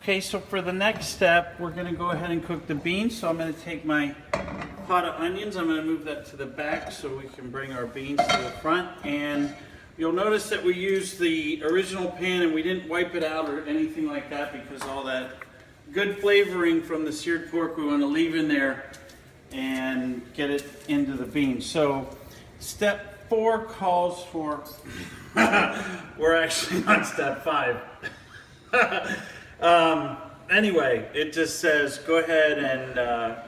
Okay, so for the next step, we're gonna go ahead and cook the beans. So I'm gonna take my pot of onions, I'm gonna move that to the back so we can bring our beans to the front. And you'll notice that we used the original pan and we didn't wipe it out or anything like that because all that good flavoring from the seared pork we wanna leave in there and get it into the beans. So step 4 calls for, we're actually on step 5. Anyway, it just says go ahead and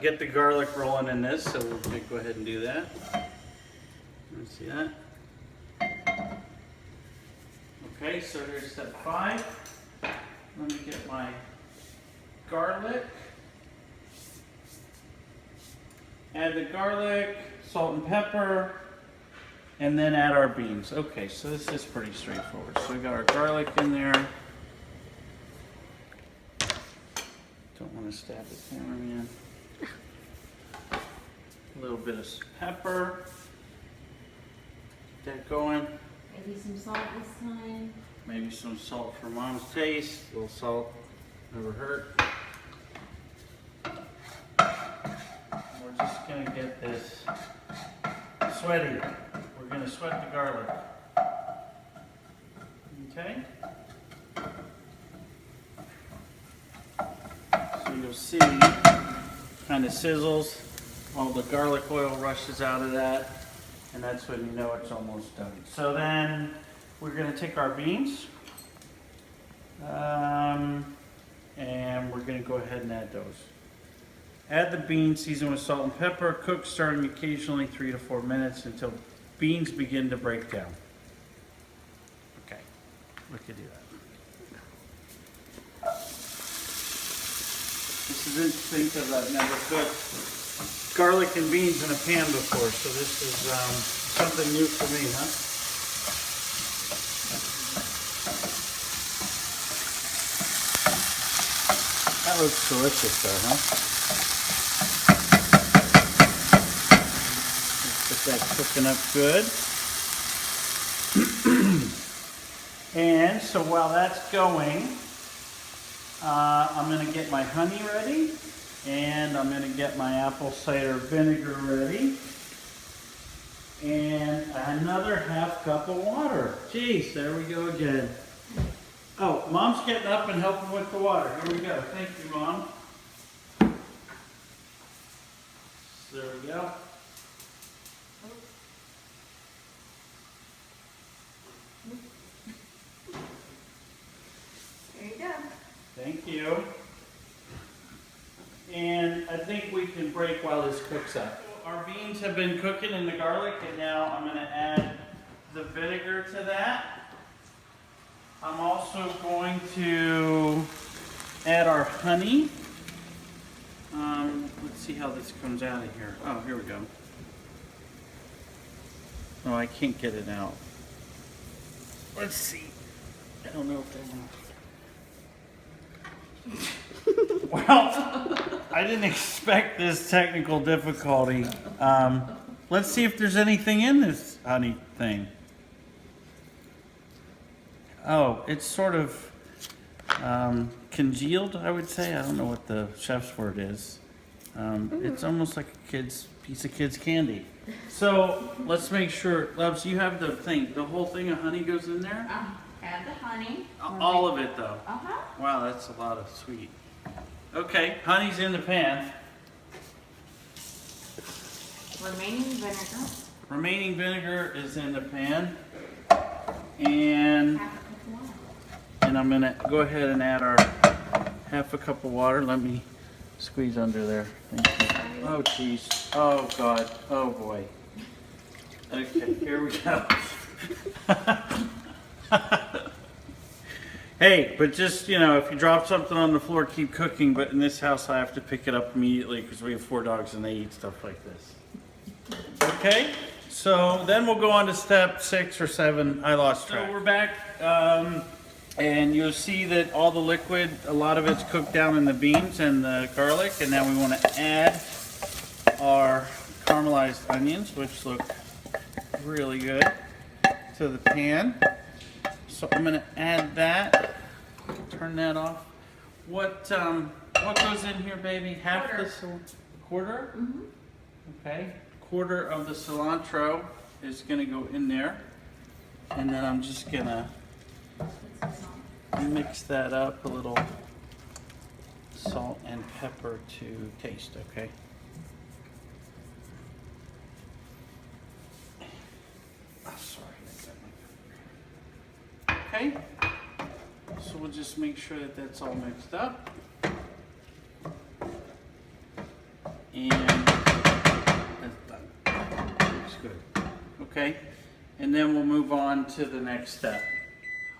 get the garlic rolling in this, so we'll go ahead and do that. Let's see that. Okay, so here's step 5. Let me get my garlic. Add the garlic, salt and pepper, and then add our beans. Okay, so this is pretty straightforward. So we got our garlic in there. Don't want to stab the camera, man. A little bit of pepper. Get that going. Maybe some salt this time. Maybe some salt for Mom's taste. A little salt never hurt. We're just gonna get this sweaty. We're gonna sweat the garlic. Okay. So you'll see, kind of sizzles, all the garlic oil rushes out of that, and that's when you know it's almost done. So then we're going to take our beans, and we're going to go ahead and add those. Add the beans, season with salt and pepper, cook starting occasionally 3 to 4 minutes until beans begin to break down. Okay, we could do that. This is interesting because I've never cooked garlic and beans in a pan before, so this is something new for me, huh? That looks delicious though, huh? Let's get that cooking up good. And so while that's going, I'm going to get my honey ready, and I'm going to get my apple cider vinegar ready, and another ½ cup of water. Jeez, there we go again. Oh, Mom's getting up and helping with the water. Here we go. Thank you, Mom. So there we go. There you go. Thank you. And I think we can break while this cooks up. Our beans have been cooking in the garlic, and now I'm going to add the vinegar to that. I'm also going to add our honey. Let's see how this comes out of here. Oh, here we go. Oh, I can't get it out. Let's see. I don't know if that works. Well, I didn't expect this technical difficulty. Let's see if there's anything in this honey thing. Oh, it's sort of congealed, I would say. I don't know what the chef's word is. It's almost like a piece of kid's candy. So let's make sure, Loves, you have the thing. The whole thing of honey goes in there? Add the honey. All of it, though. Uh-huh. Wow, that's a lot of sweet. Okay, honey's in the pan. Remaining vinegar. Remaining vinegar is in the pan. And Half a cup of water. I'm gonna go ahead and add our ½ cup of water. Let me squeeze under there. Thank you. Oh geez. Oh God. Oh boy. Okay, here we go. Hey, but just, you know, if you drop something on the floor, keep cooking. But in this house, I have to pick it up immediately because we have 4 dogs and they eat stuff like this. Okay, so then we'll go on to step 6 or 7. I lost track. So we're back, and you'll see that all the liquid, a lot of it's cooked down in the beans and the garlic. And now we want to add our caramelized onions, which look really good, to the pan. So I'm going to add that, turn that off. What goes in here, baby? Half Quarter. the quarter? Mm-hmm. Okay. Quarter of the cilantro is gonna go in there. And then I'm just gonna mix that up a little salt and pepper to taste, okay? Oh, sorry. Okay. So we'll just make sure that that's all mixed up. And that's done. Looks good. Okay. And then we'll move on to the next step.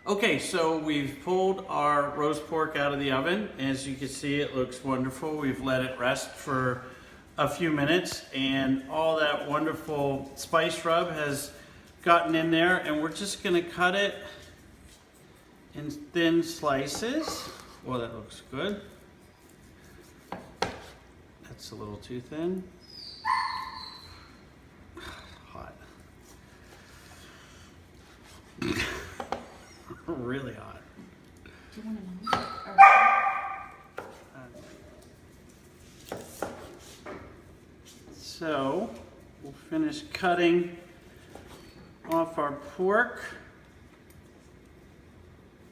Okay, so we've pulled our roast pork out of the oven. As you can see, it looks wonderful. We've let it rest for a few minutes, and all that wonderful spice rub has gotten in there, and we're just gonna cut it in thin slices. Well, that looks good. That's a little too thin. Hot. Really hot. Do you want to know? So we'll finish cutting off our pork,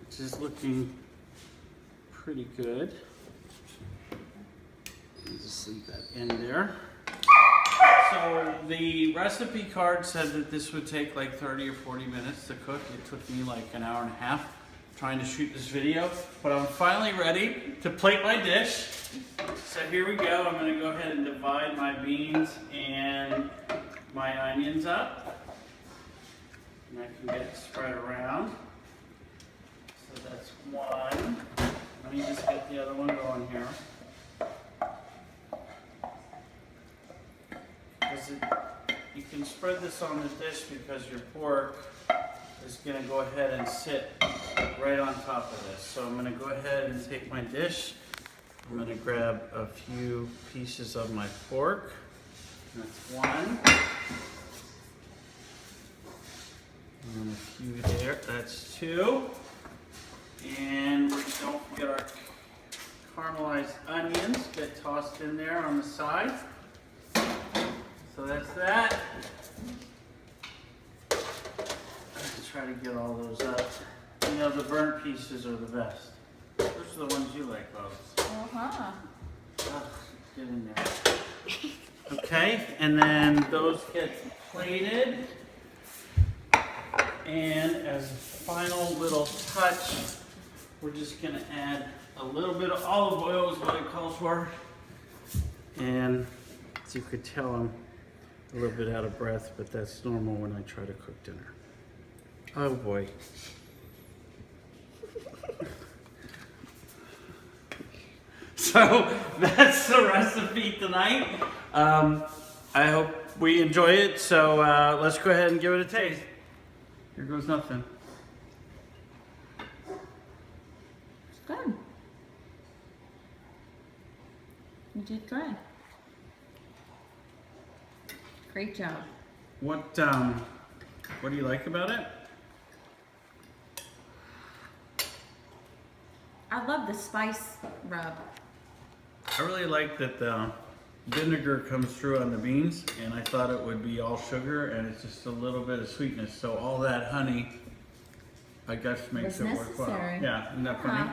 which is looking pretty good. I'll just leave that in there. So the recipe card said that this would take like 30 or 40 minutes to cook. It took me like an hour and a half trying to shoot this video, but I'm finally ready to plate my dish. So here we go. I'm gonna go ahead and divide my beans and my onions up. And I can get it spread around. So that's one. Let me just get the other one going here. You can spread this on the dish because your pork is going to go ahead and sit right on top of this. So I'm going to go ahead and take my dish. I'm going to grab a few pieces of my pork. That's one. And a few there. That's two. And don't forget our caramelized onions get tossed in there on the side. So that's that. Let's try to get all those up. You know, the burnt pieces are the best. Those are the ones you like, Rose. Uh-huh. Get in there. Okay, and then those get plated. And as a final little touch, we're just gonna add a little bit of olive oil is what it calls for. And as you could tell, I'm a little bit out of breath, but that's normal when I try to cook dinner. Oh boy. So that's the recipe tonight. I hope we enjoy it. So let's go ahead and give it a taste. Here goes nothing. It's good. You did good. Great job. What do you like about it? I love the spice rub. I really like that the vinegar comes through on the beans, and I thought it would be all sugar, and it's just a little bit of sweetness. So all that honey, I guess, makes Was it work well. necessary. Yeah, isn't that Uh-huh. funny?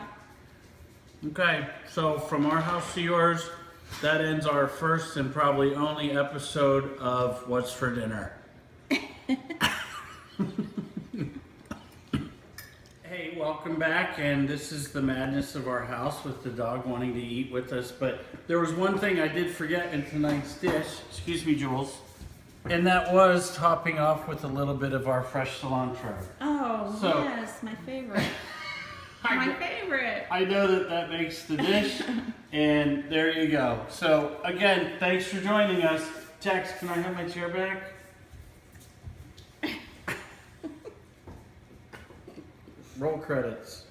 Okay, so from our house to yours, that ends our first and probably only episode of What's for Dinner. Hey, welcome back, and this is the madness of our house with the dog wanting to eat with us. But there was one thing I did forget in tonight's dish, excuse me, Jules, and that was topping off with a little bit of our fresh cilantro. Oh, So- yes, my favorite. My favorite. I know that that makes the dish, and there you go. So again, thanks for joining us. Tex, can I have my chair back? Roll credits.